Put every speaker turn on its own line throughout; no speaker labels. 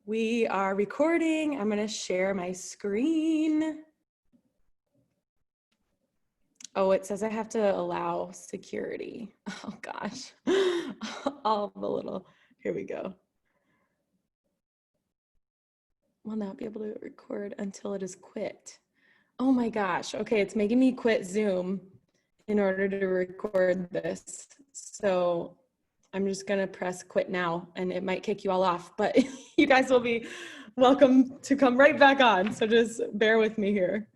We are recording. I'm going to share my screen. Oh, it says I have to allow security. Oh gosh. All the little, here we go. Will not be able to record until it is quit. Oh my gosh. Okay, it's making me quit Zoom in order to record this. So I'm just gonna press quit now and it might kick you all off, but you guys will be welcome to come right back on. So just bear with me here.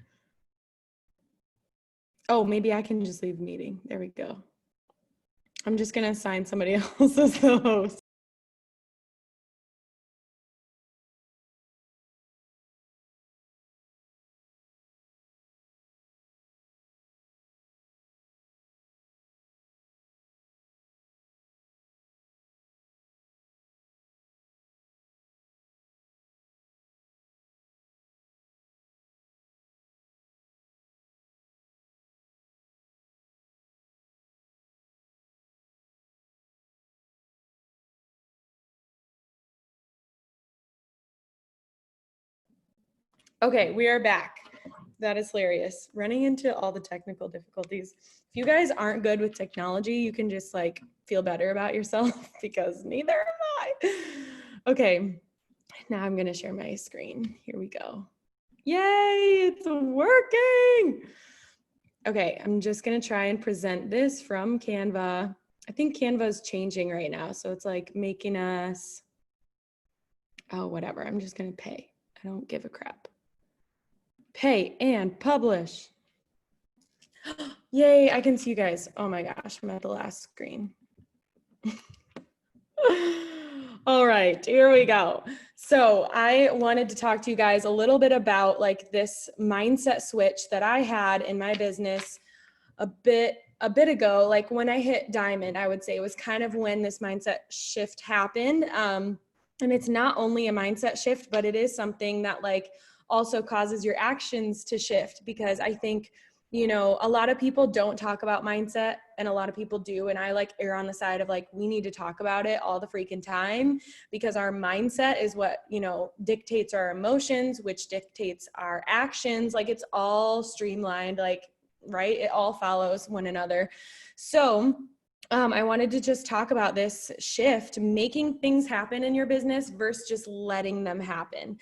Oh, maybe I can just leave the meeting. There we go. I'm just gonna assign somebody else as the host. Okay, we are back. That is hilarious. Running into all the technical difficulties. If you guys aren't good with technology, you can just like feel better about yourself because neither am I. Okay, now I'm gonna share my screen. Here we go. Yay, it's working. Okay, I'm just gonna try and present this from Canva. I think Canva is changing right now. So it's like making us, oh, whatever. I'm just gonna pay. I don't give a crap. Pay and publish. Yay, I can see you guys. Oh my gosh, I'm at the last screen. All right, here we go. So I wanted to talk to you guys a little bit about like this mindset switch that I had in my business a bit ago. Like when I hit diamond, I would say it was kind of when this mindset shift happened. And it's not only a mindset shift, but it is something that like also causes your actions to shift, because I think, you know, a lot of people don't talk about mindset and a lot of people do. And I like err on the side of like, we need to talk about it all the freaking time, because our mindset is what, you know, dictates our emotions, which dictates our actions. Like it's all streamlined, like, right? It all follows one another. So I wanted to just talk about this shift, making things happen in your business versus just letting them happen.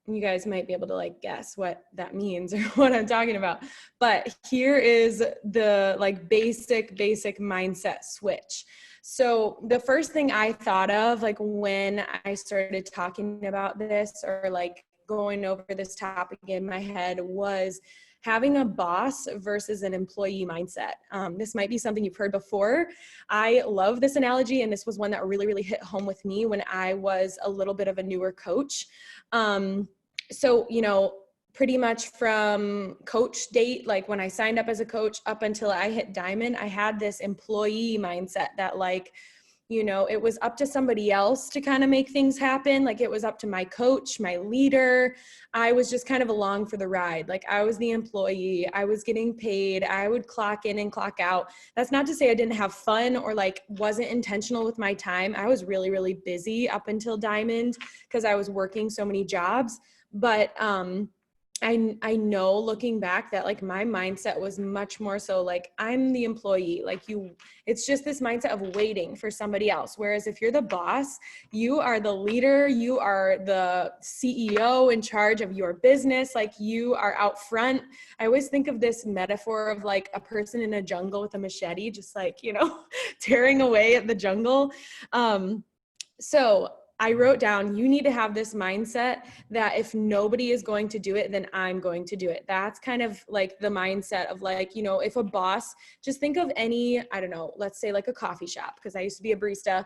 You guys might be able to like guess what that means or what I'm talking about, but here is the like basic mindset switch. So the first thing I thought of like when I started talking about this or like going over this topic in my head was having a boss versus an employee mindset. This might be something you've heard before. I love this analogy, and this was one that really hit home with me when I was a little bit of a newer coach. So, you know, pretty much from coach date, like when I signed up as a coach up until I hit diamond, I had this employee mindset that like, you know, it was up to somebody else to kind of make things happen. Like it was up to my coach, my leader. I was just kind of along for the ride. Like I was the employee, I was getting paid, I would clock in and clock out. That's not to say I didn't have fun or like wasn't intentional with my time. I was really busy up until diamond because I was working so many jobs. But I know looking back that like my mindset was much more so like I'm the employee, like it's just this mindset of waiting for somebody else. Whereas if you're the boss, you are the leader, you are the CEO in charge of your business, like you are out front. I always think of this metaphor of like a person in a jungle with a machete, just like, you know, tearing away at the jungle. So I wrote down, you need to have this mindset that if nobody is going to do it, then I'm going to do it. That's kind of like the mindset of like, you know, if a boss, just think of any, I don't know, let's say like a coffee shop, because I used to be a barista.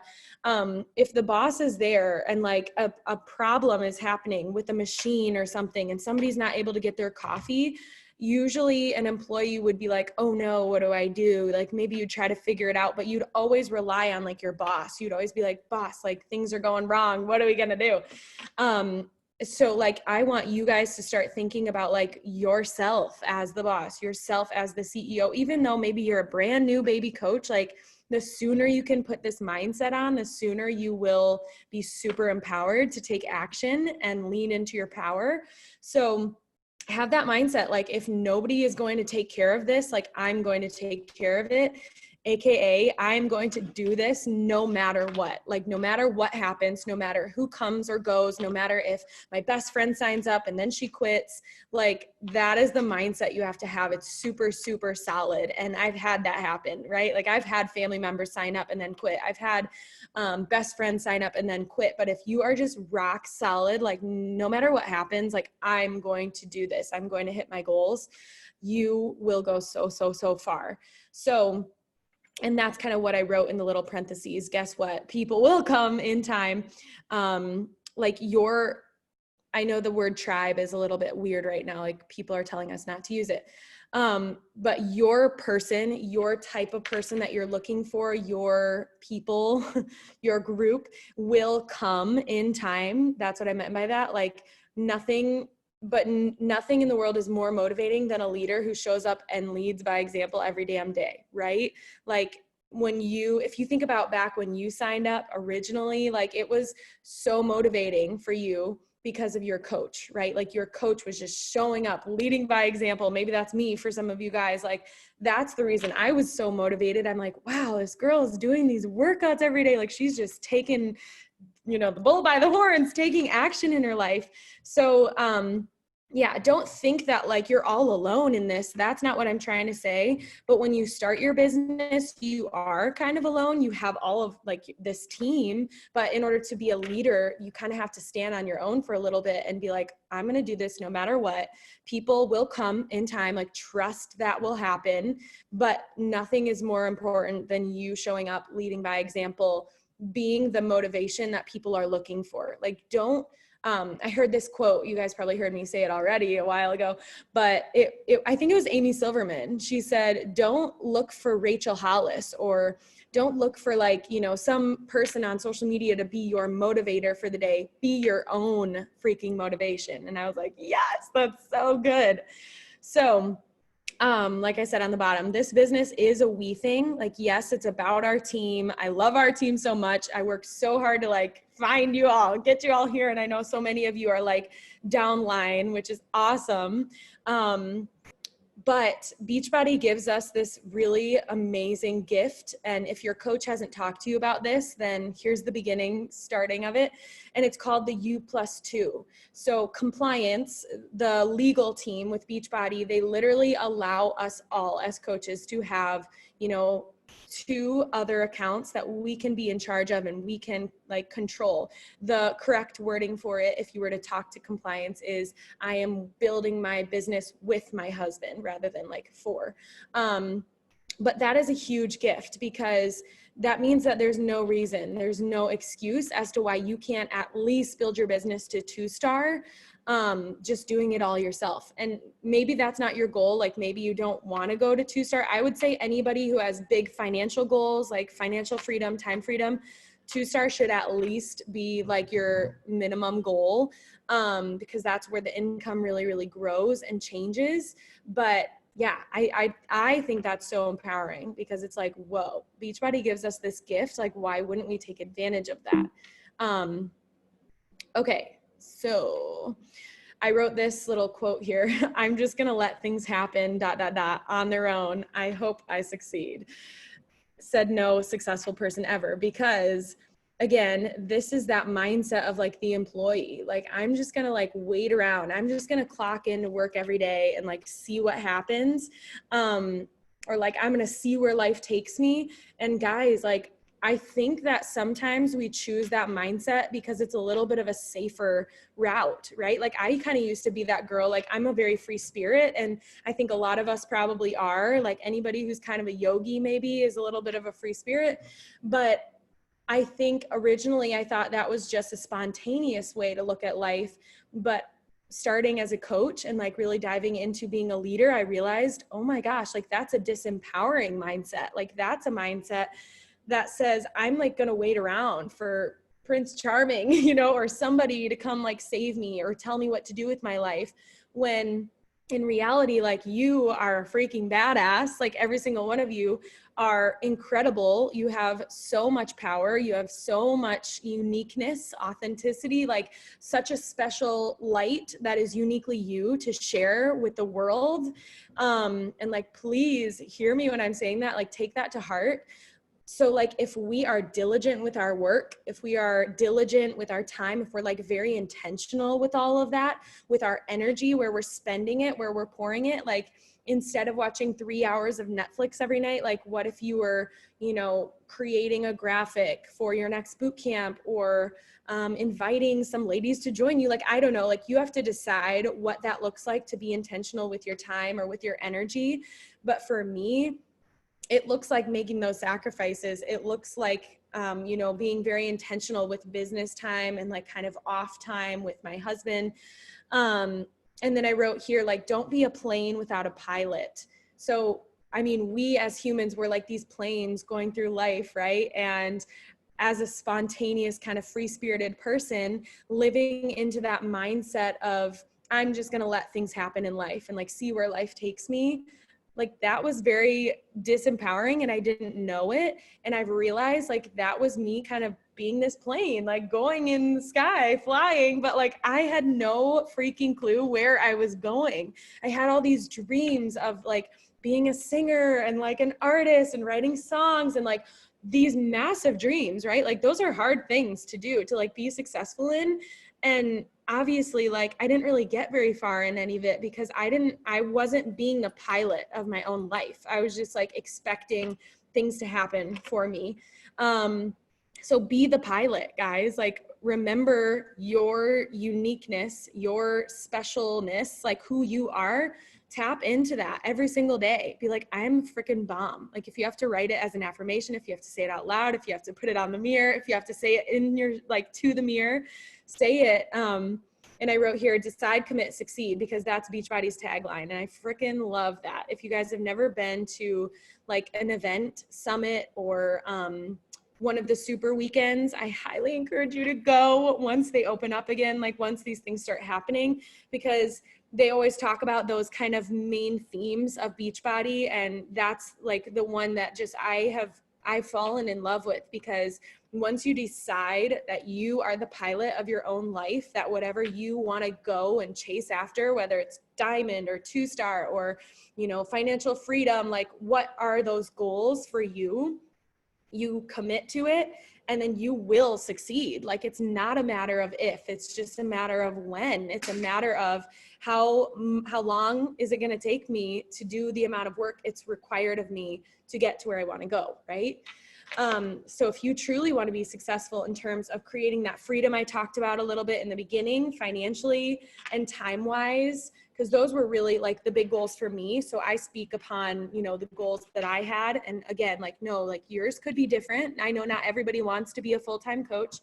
If the boss is there and like a problem is happening with a machine or something and somebody's not able to get their coffee, usually an employee would be like, oh no, what do I do? Like maybe you'd try to figure it out, but you'd always rely on like your boss. You'd always be like, boss, like things are going wrong. What are we going to do? So like, I want you guys to start thinking about like yourself as the boss, yourself as the CEO, even though maybe you're a brand new baby coach, like the sooner you can put this mindset on, the sooner you will be super empowered to take action and lean into your power. So have that mindset. Like, if nobody is going to take care of this, like, I'm going to take care of it. AKA, I'm going to do this no matter what, like no matter what happens, no matter who comes or goes, no matter if my best friend signs up and then she quits, like that is the mindset you have to have. It's super, super solid. And I've had that happen, right? Like I've had family members sign up and then quit. I've had best friends sign up and then quit. But if you are just rock solid, like no matter what happens, like I'm going to do this, I'm going to hit my goals, you will go so, so, so far. So, and that's kind of what I wrote in the little parentheses. Guess what? People will come in time. Like I know the word tribe is a little bit weird right now. Like people are telling us not to use it. But your person, your type of person that you're looking for, your people, your group will come in time. That's what I meant by that. Like nothing in the world is more motivating than a leader who shows up and leads by example every damn day, right? Like if you think about back when you signed up originally, like it was so motivating for you because of your coach, right? Like your coach was just showing up, leading by example. Maybe that's me for some of you guys. Like that's the reason I was so motivated. I'm like, wow, this girl is doing these workouts every day. Like she's just taking, the bull by the horns, taking action in her life. So, yeah, don't think that like you're all alone in this. That's not what I'm trying to say. But when you start your business, you are kind of alone. You have all of like this team, but in order to be a leader, you kind of have to stand on your own for a little bit and be like, I'm going to do this no matter what. People will come in time, like trust that will happen, but nothing is more important than you showing up, leading by example, being the motivation that people are looking for. Like I heard this quote, you guys probably heard me say it already a while ago, but I think it was Amy Silverman. She said, don't look for Rachel Hollis or don't look for like, some person on social media to be your motivator for the day. Be your own freaking motivation. And I was like, yes, that's so good. So like I said on the bottom, this business is a we thing. Like, yes, it's about our team. I love our team so much. I work so hard to like find you all, get you all here. And I know so many of you are like downline, which is awesome. But Beachbody gives us this really amazing gift. And if your coach hasn't talked to you about this, then here's the starting of it. And it's called the U+2. So compliance, the legal team with Beachbody, they literally allow us all as coaches to have, 2 other accounts that we can be in charge of and we can like control. The correct wording for it, if you were to talk to compliance, is I am building my business with my husband rather than like for. But that is a huge gift because that means that there's no reason, there's no excuse as to why you can't at least build your business to 2-star, just doing it all yourself. And maybe that's not your goal. Like maybe you don't want to go to 2-star. I would say anybody who has big financial goals, like financial freedom, time freedom, 2-star should at least be like your minimum goal, because that's where the income really, really grows and changes. But yeah, I think that's so empowering because it's like, whoa, Beachbody gives us this gift. Like, why wouldn't we take advantage of that? Okay, so I wrote this little quote here. I'm just going to let things happen, ... on their own. I hope I succeed. Said no successful person ever, because again, this is that mindset of like the employee. Like, I'm just going to like wait around. I'm just going to clock into work every day and like see what happens. Or like, I'm going to see where life takes me. And guys, like, I think that sometimes we choose that mindset because it's a little bit of a safer route, right? Like I kind of used to be that girl. Like I'm a very free spirit. And I think a lot of us probably are. Like anybody who's kind of a yogi maybe is a little bit of a free spirit. But I think originally I thought that was just a spontaneous way to look at life. But starting as a coach and like really diving into being a leader, I realized, oh my gosh, like that's a disempowering mindset. Like that's a mindset that says I'm like going to wait around for Prince Charming, or somebody to come like save me or tell me what to do with my life, when in reality, like, you are a freaking badass. Like, every single one of you are incredible. You have so much power. You have so much uniqueness, authenticity, like such a special light that is uniquely you to share with the world. And like, please hear me when I'm saying that, like, take that to heart. So like, if we are diligent with our work, if we are diligent with our time, if we're like very intentional with all of that, with our energy, where we're spending it, where we're pouring it, like, instead of watching 3 hours of Netflix every night, like, what if you were, you know, creating a graphic for your next boot camp, or inviting some ladies to join you? Like, I don't know, like, you have to decide what that looks like to be intentional with your time or with your energy. But for me, it looks like making those sacrifices. It looks like, you know, being very intentional with business time and like kind of off time with my husband. And then I wrote here, like, don't be a plane without a pilot. So, I mean, we as humans, we're like these planes going through life, right? And as a spontaneous kind of free-spirited person, living into that mindset of, I'm just going to let things happen in life and like see where life takes me, like, that was very disempowering, and I didn't know it. And I've realized, like, that was me kind of being this plane, like going in the sky, flying, but like, I had no freaking clue where I was going. I had all these dreams of like being a singer and like an artist and writing songs and like these massive dreams, right? Like, those are hard things to do, to like be successful in. And obviously, like, I didn't really get very far in any of it because I wasn't being the pilot of my own life. I was just like expecting things to happen for me. So be the pilot, guys. Like, remember your uniqueness, your specialness, like who you are. Tap into that every single day. Be like, I'm a freaking bomb. Like, if you have to write it as an affirmation, if you have to say it out loud, if you have to put it on the mirror, if you have to say it in your, like, to the mirror, say it. And I wrote here, decide, commit, succeed, because that's Beachbody's tagline. And I freaking love that. If you guys have never been to like an event, summit, or one of the super weekends, I highly encourage you to go once they open up again, like once these things start happening, because they always talk about those kind of main themes of Beachbody. And that's like the one that just I've fallen in love with, because once you decide that you are the pilot of your own life, that whatever you want to go and chase after, whether it's diamond or 2-star or, you know, financial freedom, like, what are those goals for you? You commit to it, and then you will succeed. Like, it's not a matter of if, it's just a matter of when. It's a matter of how long is it going to take me to do the amount of work it's required of me to get to where I want to go, right? So if you truly want to be successful in terms of creating that freedom I talked about a little bit in the beginning, financially and time-wise, because those were really like the big goals for me. So I speak upon, you know, the goals that I had. And again, like, no, like, yours could be different. I know not everybody wants to be a full-time coach.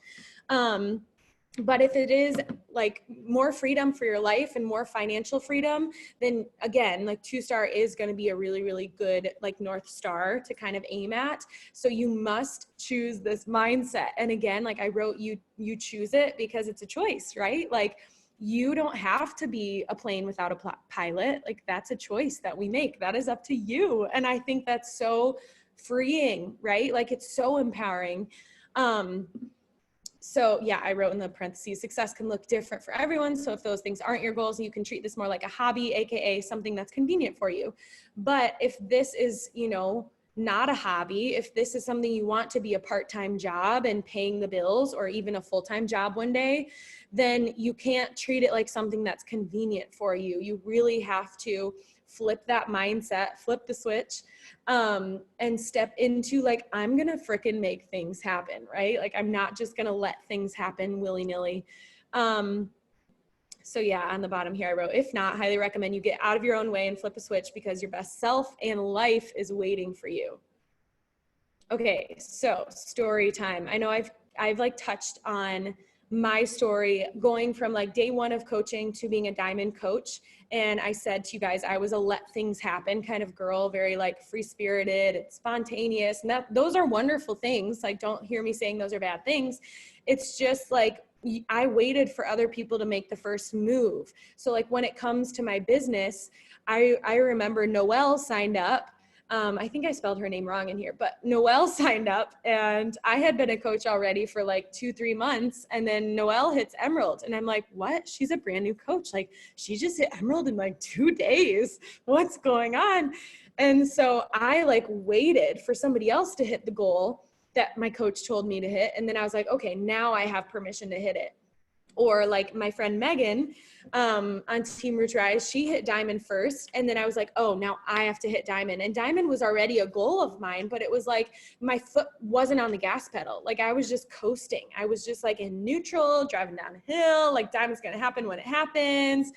But if it is like more freedom for your life and more financial freedom, then again, like, 2-star is going to be a really, really good like North Star to kind of aim at. So you must choose this mindset. And again, like I wrote, you choose it because it's a choice, right? Like, you don't have to be a plane without a pilot. Like, that's a choice that we make. That is up to you. And I think that's so freeing, right? Like, it's so empowering. So yeah, I wrote in the parentheses, success can look different for everyone. So if those things aren't your goals, you can treat this more like a hobby, AKA something that's convenient for you. But if this is, you know, not a hobby, if this is something you want to be a part-time job and paying the bills, or even a full-time job one day, then you can't treat it like something that's convenient for you. You really have to flip that mindset, flip the switch, and step into like, I'm gonna frickin' make things happen, right? Like, I'm not just gonna let things happen willy-nilly. So yeah, on the bottom here I wrote, if not, highly recommend you get out of your own way and flip a switch, because your best self and life is waiting for you. Okay, so story time. I know I've like touched on my story going from like day one of coaching to being a diamond coach. And I said to you guys, I was a let things happen kind of girl, very like free spirited, spontaneous. And those are wonderful things. Like, don't hear me saying those are bad things. It's just like, I waited for other people to make the first move. So like when it comes to my business, I remember Noelle signed up. I think I spelled her name wrong in here, but Noelle signed up, and I had been a coach already for like 2-3 months. And then Noelle hits Emerald, and I'm like, what? She's a brand new coach. Like, she just hit Emerald in like 2 days. What's going on? And so I like waited for somebody else to hit the goal that my coach told me to hit. And then I was like, okay, now I have permission to hit it. Or like my friend Megan on Team Roots Rise, she hit diamond first. And then I was like, oh, now I have to hit diamond. And diamond was already a goal of mine, but it was like my foot wasn't on the gas pedal. Like I was just coasting. I was just like in neutral, driving down a hill, like diamond's going to happen when it happens.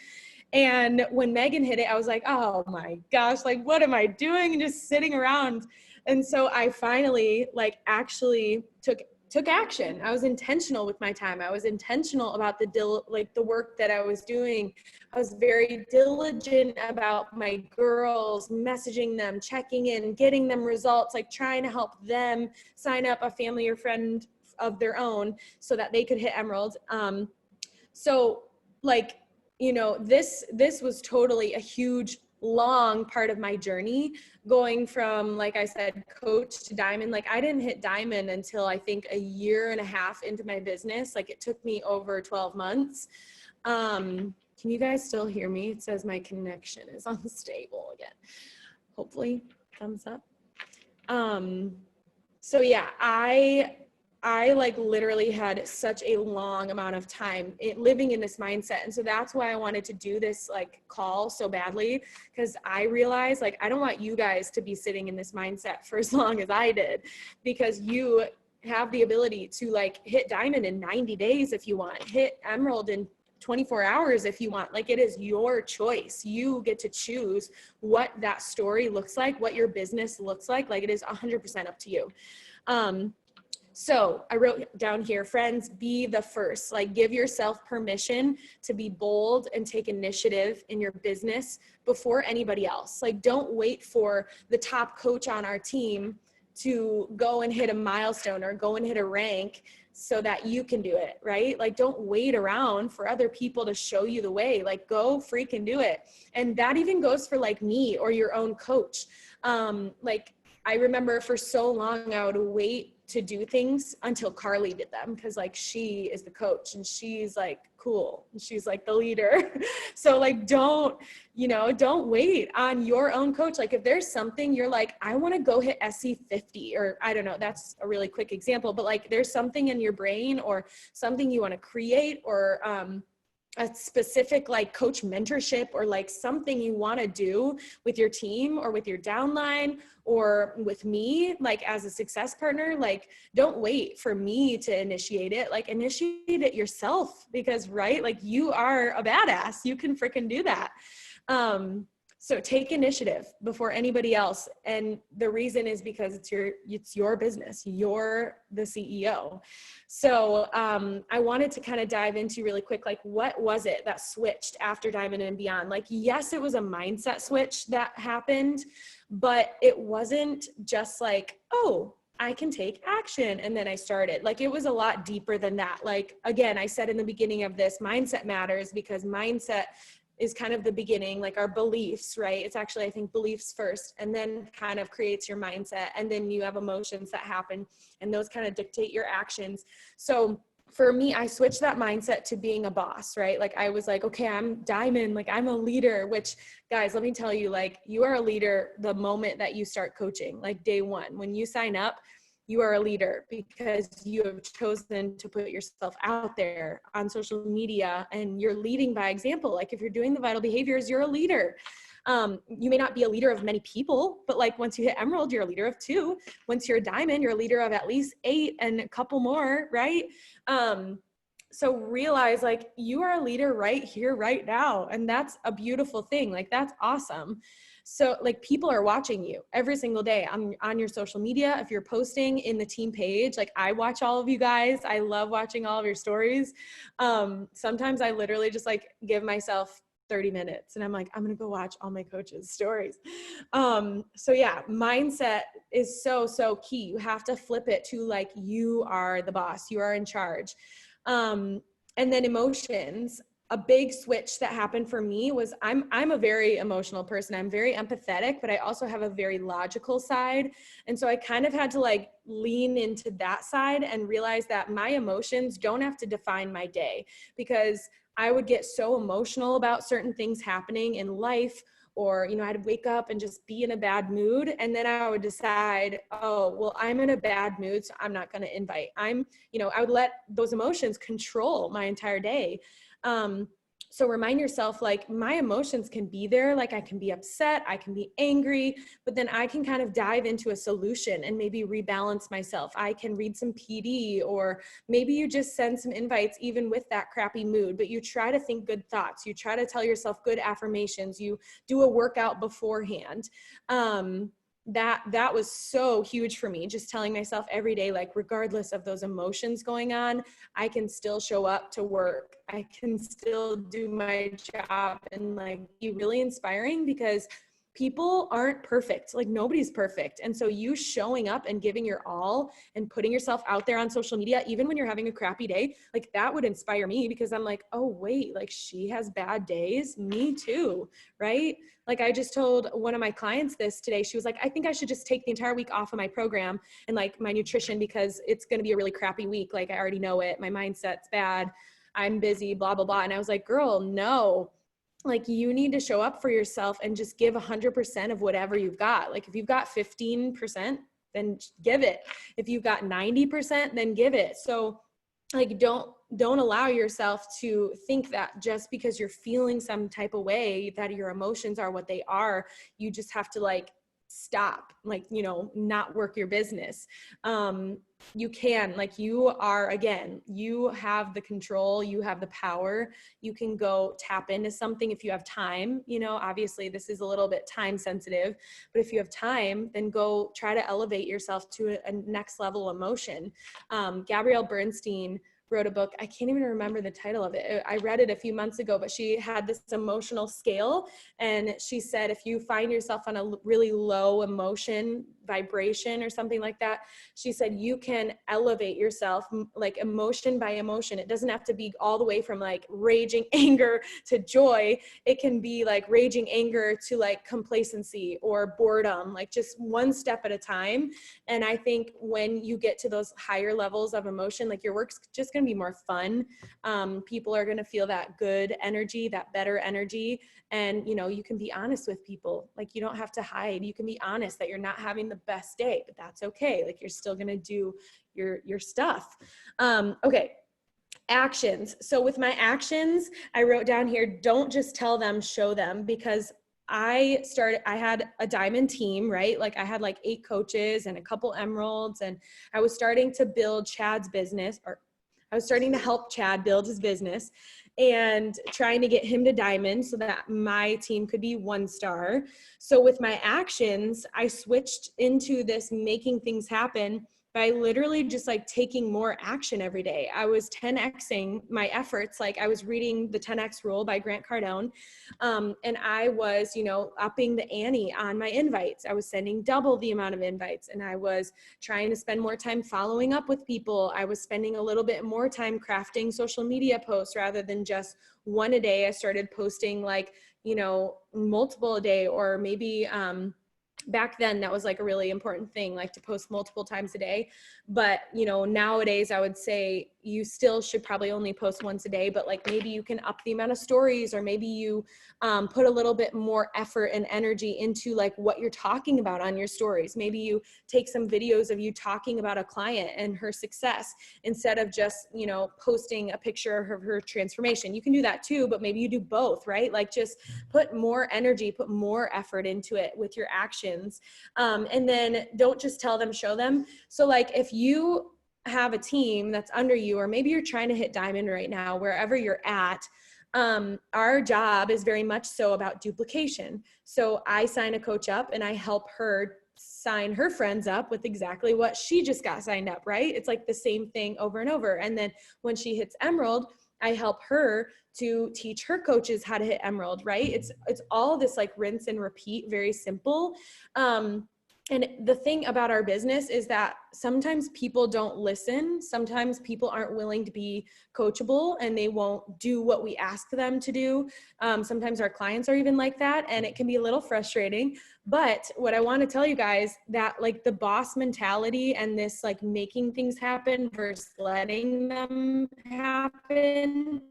And when Megan hit it, I was like, oh my gosh, like what am I doing? And just sitting around. And so I finally like actually took action. I was intentional with my time. I was intentional about the work that I was doing. I was very diligent about my girls, messaging them, checking in, getting them results, like trying to help them sign up a family or friend of their own so that they could hit Emerald. So like, you know, this was totally a huge, long part of my journey, going from, like I said, coach to diamond. Like I didn't hit diamond until I think 1.5 years into my business. Like it took me over 12 months. Can you guys still hear me? It says my connection is unstable again. Hopefully, thumbs up. So yeah, I like literally had such a long amount of time living in this mindset. And so that's why I wanted to do this like call so badly, because I realized like, I don't want you guys to be sitting in this mindset for as long as I did, because you have the ability to like hit diamond in 90 days if you want, hit emerald in 24 hours if you want. Like it is your choice. You get to choose what that story looks like, what your business looks like. Like it is 100% up to you. So I wrote down here, friends, be the first. Like give yourself permission to be bold and take initiative in your business before anybody else. Like don't wait for the top coach on our team to go and hit a milestone or go and hit a rank so that you can do it, right? Like don't wait around for other people to show you the way. Like go freaking do it. And that even goes for like me or your own coach. Like I remember for so long I would wait to do things until Carly did them, because like she is the coach and she's like cool and she's like the leader. So like don't wait on your own coach. Like if there's something you're like, I want to go hit SC 50, or I don't know, that's a really quick example, but like there's something in your brain or something you want to create, or a specific like coach mentorship, or like something you want to do with your team or with your downline or with me, like as a success partner, like don't wait for me to initiate it, like initiate it yourself, because right, like you are a badass, you can freaking do that. So take initiative before anybody else. And the reason is because it's your business. You're the CEO. So I wanted to kind of dive into really quick, like what was it that switched after Diamond and Beyond? Like, yes, it was a mindset switch that happened, but it wasn't just like, oh, I can take action. And then I started. Like, it was a lot deeper than that. Like, again, I said in the beginning of this, mindset matters, because mindset is kind of the beginning, like our beliefs, right? It's actually, I think, beliefs first, and then kind of creates your mindset. And then you have emotions that happen, and those kind of dictate your actions. So for me, I switched that mindset to being a boss, right? Like I was like, okay, I'm diamond, like I'm a leader, which guys, let me tell you, like you are a leader the moment that you start coaching, like day one, when you sign up, you are a leader because you have chosen to put yourself out there on social media, and you're leading by example. Like if you're doing the vital behaviors, you're a leader. You may not be a leader of many people, but like once you hit emerald, you're a leader of 2. Once you're a diamond, you're a leader of at least 8 and a couple more, right? So realize like you are a leader right here, right now. And that's a beautiful thing. Like that's awesome. So like people are watching you every single day on your social media. If you're posting in the team page, like I watch all of you guys. I love watching all of your stories. Sometimes I literally just like give myself 30 minutes and I'm like, I'm going to go watch all my coaches' stories. So yeah, mindset is so, so key. You have to flip it to like, you are the boss, you are in charge. And then emotions, a big switch that happened for me was I'm a very emotional person. I'm very empathetic, but I also have a very logical side. And so I kind of had to like lean into that side and realize that my emotions don't have to define my day, because I would get so emotional about certain things happening in life, or, you know, I'd wake up and just be in a bad mood. And then I would decide, oh, well, I'm in a bad mood, so I'm not going to invite. I would let those emotions control my entire day. So remind yourself, like, my emotions can be there. Like, I can be upset, I can be angry, but then I can kind of dive into a solution and maybe rebalance myself. I can read some PD, or maybe you just send some invites even with that crappy mood, but you try to think good thoughts. You try to tell yourself good affirmations. You do a workout beforehand. That was so huge for me, just telling myself every day, like, regardless of those emotions going on, I can still show up to work. I can still do my job and like be really inspiring, because people aren't perfect. Like, nobody's perfect. And so you showing up and giving your all and putting yourself out there on social media, even when you're having a crappy day, like, that would inspire me, because I'm like, oh wait, like, she has bad days, me too, right? Like, I just told one of my clients this today. She was like, I think I should just take the entire week off of my program and like my nutrition, because it's going to be a really crappy week. Like, I already know it. My mindset's bad. I'm busy, blah, blah, blah. And I was like, girl, no, like, you need to show up for yourself and just give 100% of whatever you've got. Like, if you've got 15%, then give it. If you've got 90%, then give it. So like, don't allow yourself to think that just because you're feeling some type of way, that your emotions are what they are. You just have to like stop, like, not work your business. You can, like, you are, again, you have the control, you have the power. You can go tap into something if you have time. Obviously this is a little bit time sensitive, but if you have time, then go try to elevate yourself to a next level emotion. Gabrielle Bernstein wrote a book. I can't even remember the title of it. I read it a few months ago, but she had this emotional scale. And she said, if you find yourself on a really low emotion vibration or something like that, she said, you can elevate yourself, like, emotion by emotion. It doesn't have to be all the way from like raging anger to joy. It can be like raging anger to like complacency or boredom, like just one step at a time. And I think when you get to those higher levels of emotion, like, your work's just going to be more fun. People are going to feel that good energy, that better energy. And, you can be honest with people. Like, you don't have to hide. You can be honest that you're not having the best day, but that's okay. Like, you're still going to do your stuff. Okay. Actions. So with my actions, I wrote down here, don't just tell them, show them, because I had a diamond team, right? Like, I had like 8 coaches and a couple emeralds, and I was starting to build Chad's business, or I was starting to help Chad build his business and trying to get him to diamond so that my team could be 1 star. So with my actions, I switched into this making things happen by literally just like taking more action every day. I was 10xing my efforts. Like, I was reading the 10x rule by Grant Cardone. And I was, upping the ante on my invites. I was sending double the amount of invites, and I was trying to spend more time following up with people. I was spending a little bit more time crafting social media posts rather than just one a day. I started posting like, multiple a day, or maybe, back then that was like a really important thing, like to post multiple times a day. But nowadays I would say you still should probably only post once a day, but like, maybe you can up the amount of stories, or maybe you put a little bit more effort and energy into like what you're talking about on your stories. Maybe you take some videos of you talking about a client and her success, instead of just posting a picture of her transformation. You can do that too, but maybe you do both, right? Like, just put more energy, put more effort into it with your actions. And then don't just tell them, show them. So like, if you have a team that's under you, or maybe you're trying to hit diamond right now, wherever you're at, our job is very much so about duplication. So I sign a coach up and I help her sign her friends up with exactly what she just got signed up, right? It's like the same thing over and over. And then when she hits emerald, I help her to teach her coaches how to hit emerald, right? It's all this like rinse and repeat, very simple. And the thing about our business is that sometimes people don't listen. Sometimes people aren't willing to be coachable and they won't do what we ask them to do. Sometimes our clients are even like that, and it can be a little frustrating. But what I want to tell you guys, that like the boss mentality and this like making things happen versus letting them happen,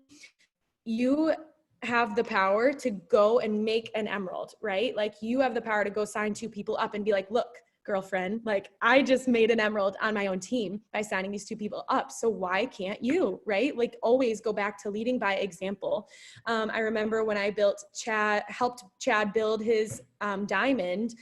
you have the power to go and make an emerald, right? Like you have the power to go sign 2 people up and be like, look, girlfriend, like I just made an emerald on my own team by signing these 2 people up. So why can't you, right? Like always go back to leading by example. I remember when I helped Chad build his diamond,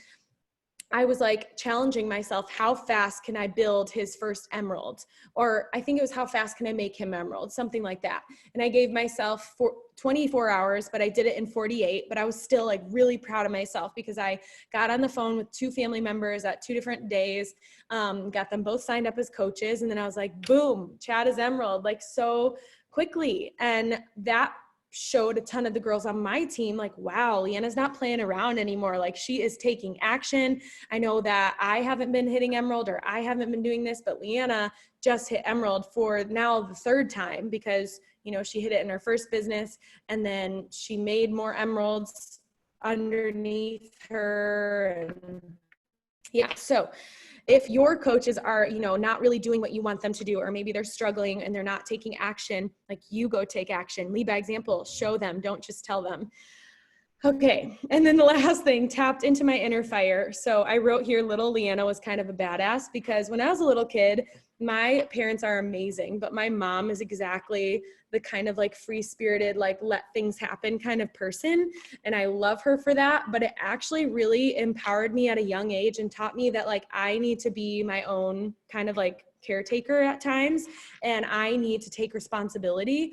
I was like challenging myself, how fast can I build his first emerald? Or I think it was how fast can I make him emerald, something like that. And I gave myself 24 hours, but I did it in 48, but I was still like really proud of myself because I got on the phone with 2 family members at 2 different days, got them both signed up as coaches. And then I was like, boom, Chad is emerald, like so quickly. And that showed a ton of the girls on my team like, wow, Liana's not playing around anymore. Like she is taking action. I know that I haven't been hitting emerald or I haven't been doing this, but Liana just hit emerald for now the 3rd time because, you know, she hit it in her first business and then she made more emeralds underneath her. And yeah, so if your coaches are, you know, not really doing what you want them to do, or maybe they're struggling and they're not taking action, like you go take action, lead by example, show them, don't just tell them. Okay. And then the last thing, tapped into my inner fire. So I wrote here, little Liana was kind of a badass because when I was a little kid, my parents are amazing, but my mom is exactly the kind of like free-spirited, like let things happen kind of person. And I love her for that, but it actually really empowered me at a young age and taught me that like I need to be my own kind of like caretaker at times, and I need to take responsibility.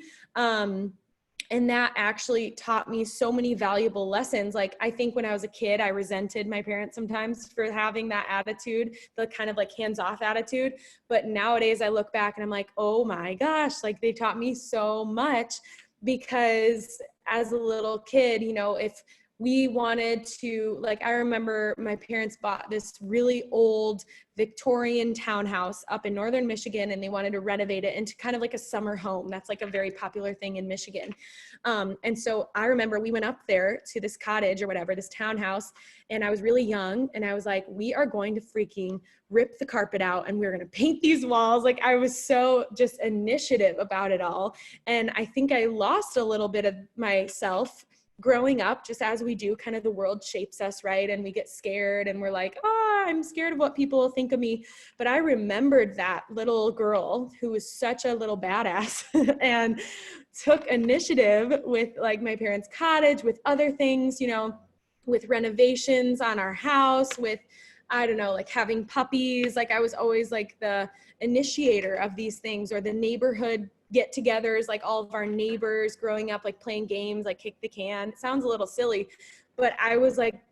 And that actually taught me so many valuable lessons. Like, I think when I was a kid, I resented my parents sometimes for having that attitude, the kind of like hands-off attitude. But nowadays I look back and I'm like, oh my gosh, like they taught me so much, because as a little kid, you know, if we wanted to, like, I remember my parents bought this really old Victorian townhouse up in northern Michigan, and they wanted to renovate it into kind of like a summer home. That's like a very popular thing in Michigan. And so I remember we went up there to this cottage or whatever, this townhouse, and I was really young, and I was like, we are going to freaking rip the carpet out and we're going to paint these walls. Like, I was so just initiative about it all. And I think I lost a little bit of myself growing up, just as we do, kind of the world shapes us, right? And we get scared and we're like, oh, I'm scared of what people will think of me. But I remembered that little girl who was such a little badass and took initiative with like my parents' cottage, with other things, you know, with renovations on our house, with, I don't know, like having puppies. Like I was always like the initiator of these things, or the neighborhood get-togethers, like all of our neighbors growing up, like playing games, like kick the can. It sounds a little silly, but I was like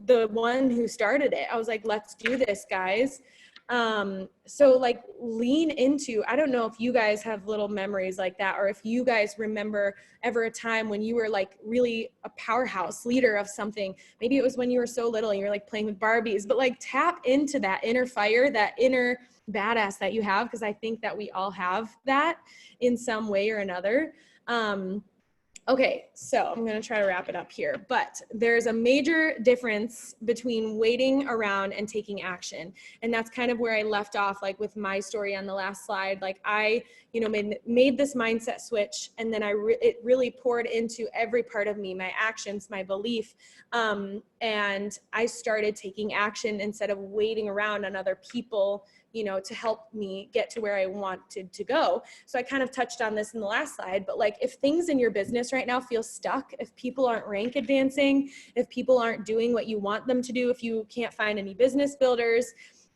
the one who started it. I was like, let's do this, guys. So like lean into, I don't know if you guys have little memories like that, or if you guys remember ever a time when you were like really a powerhouse leader of something. Maybe it was when you were so little and you were like playing with Barbies, but like tap into that inner fire, that inner badass that you have, because I think that we all have that in some way or another. Okay, so I'm going to try to wrap it up here, but there's a major difference between waiting around and taking action. And that's kind of where I left off, like with my story on the last slide. Like I, you know, made this mindset switch, and then it really poured into every part of me, my actions, my belief. And I started taking action instead of waiting around on other people, you know, to help me get to where I wanted to go. So I kind of touched on this in the last slide, but like if things in your business right now feel stuck, if people aren't rank advancing, if people aren't doing what you want them to do, if you can't find any business builders,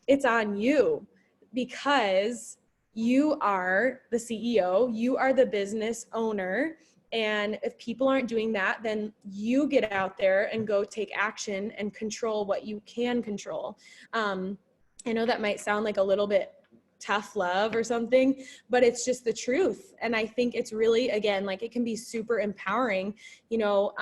it's on you, because you are the CEO, you are the business owner. And if people aren't doing that, then you get out there and go take action and control what you can control. I know that might sound like a little bit tough love or something, but it's just the truth. And I think it's really, again, like it can be super empowering. You know,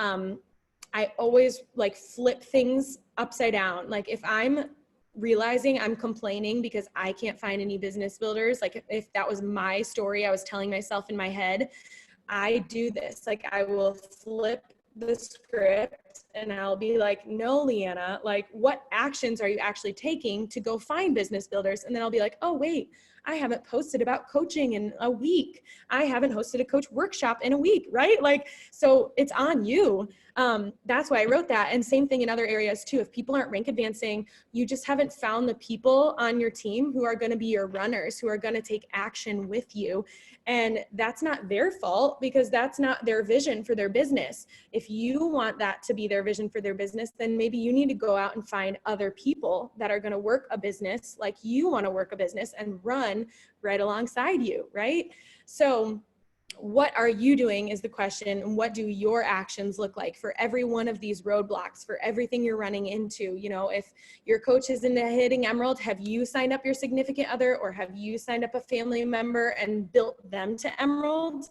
I always like flip things upside down. Like if I'm realizing I'm complaining because I can't find any business builders. Like if that was my story, I was telling myself in my head, I do this. Like I will flip the script and I'll be like, no, Liana, like what actions are you actually taking to go find business builders? And then I'll be like, oh, wait, I haven't posted about coaching in a week. I haven't hosted a coach workshop in a week, right? Like, so it's on you. That's why I wrote that. And same thing in other areas too. If people aren't rank advancing, you just haven't found the people on your team who are going to be your runners, who are going to take action with you. And that's not their fault because that's not their vision for their business. If you want that to be their vision for their business, then maybe you need to go out and find other people that are going to work a business like you want to work a business and run right alongside you, right? So what are you doing is the question, and what do your actions look like for every one of these roadblocks, for everything you're running into? You know, if your coach is into hitting Emerald, have you signed up your significant other, or have you signed up a family member and built them to Emerald?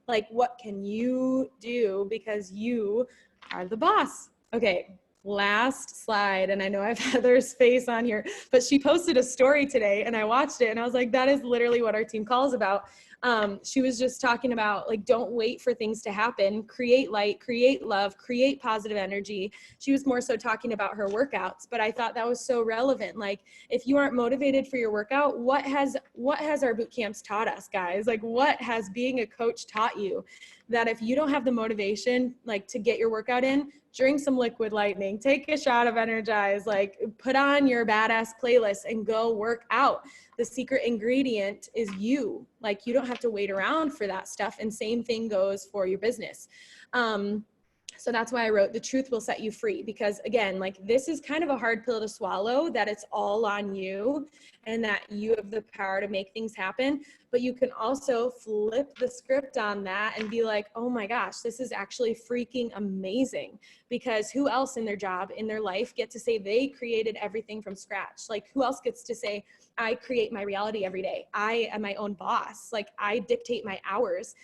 Like, what can you do because you are the boss? Okay, last slide. And I know I have Heather's face on here, but she posted a story today and I watched it and I was like, that is literally what our team calls about. She was just talking about like, don't wait for things to happen, create light, create love, create positive energy. She was more so talking about her workouts, but I thought that was so relevant. Like if you aren't motivated for your workout, what has our boot camps taught us, guys? Like what has being a coach taught you? That if you don't have the motivation, like to get your workout in, drink some liquid lightning, take a shot of Energize, like put on your badass playlist and go work out. The secret ingredient is you. Like you don't have to wait around for that stuff. And same thing goes for your business. So that's why I wrote the truth will set you free, because again, like this is kind of a hard pill to swallow, that it's all on you and that you have the power to make things happen. But you can also flip the script on that and be like, oh my gosh, this is actually freaking amazing, because who else in their job, in their life get to say they created everything from scratch? Like who else gets to say, I create my reality every day. I am my own boss. Like I dictate my hours.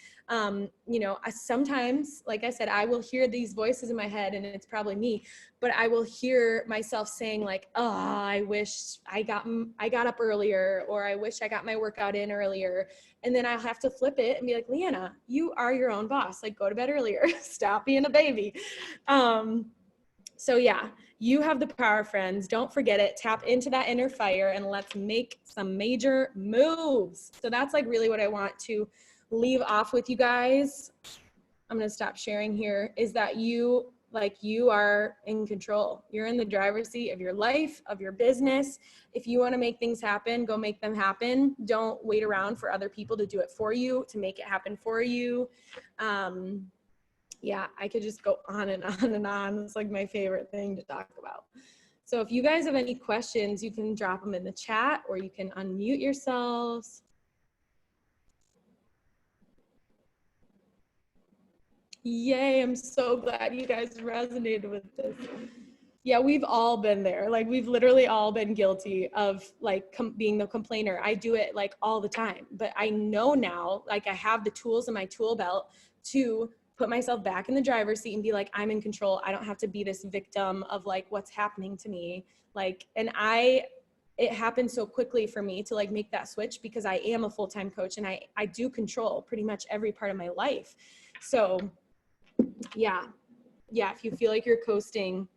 You know, sometimes, like I said, I will hear these voices in my head and it's probably me, but I will hear myself saying like, oh, I wish I got up earlier, or I wish I got my workout in earlier. And then I'll have to flip it and be like, Liana, you are your own boss. Like go to bed earlier, stop being a baby. So yeah, you have the power, friends. Don't forget it. Tap into that inner fire and let's make some major moves. So that's like really what I want to leave off with you guys. I'm going to stop sharing here, is that you are in control. You're in the driver's seat of your life, of your business. If you want to make things happen, go make them happen. Don't wait around for other people to do it for you, to make it happen for you. Yeah, I could just go on and on and on. It's like my favorite thing to talk about. So if you guys have any questions, you can drop them in the chat or you can unmute yourselves. Yay, I'm so glad you guys resonated with this. Yeah, we've all been there. Like we've literally all been guilty of like being the complainer. I do it like all the time, but I know now, like I have the tools in my tool belt to put myself back in the driver's seat and be like, I'm in control. I don't have to be this victim of like what's happening to me. Like, and it happened so quickly for me to like make that switch because I am a full-time coach and I do control pretty much every part of my life. So yeah, if you feel like you're coasting,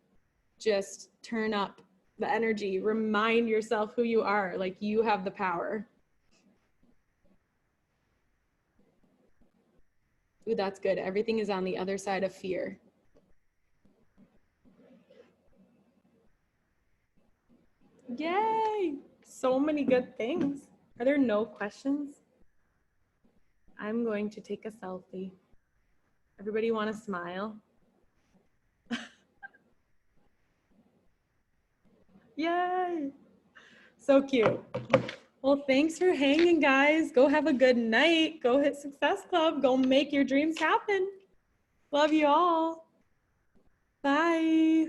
just turn up the energy, remind yourself who you are, like you have the power. Ooh, that's good. Everything is on the other side of fear. Yay! So many good things. Are there no questions? I'm going to take a selfie. Everybody want to smile? Yay! So cute. Well, thanks for hanging, guys. Go have a good night. Go hit Success Club. Go make your dreams happen. Love you all. Bye.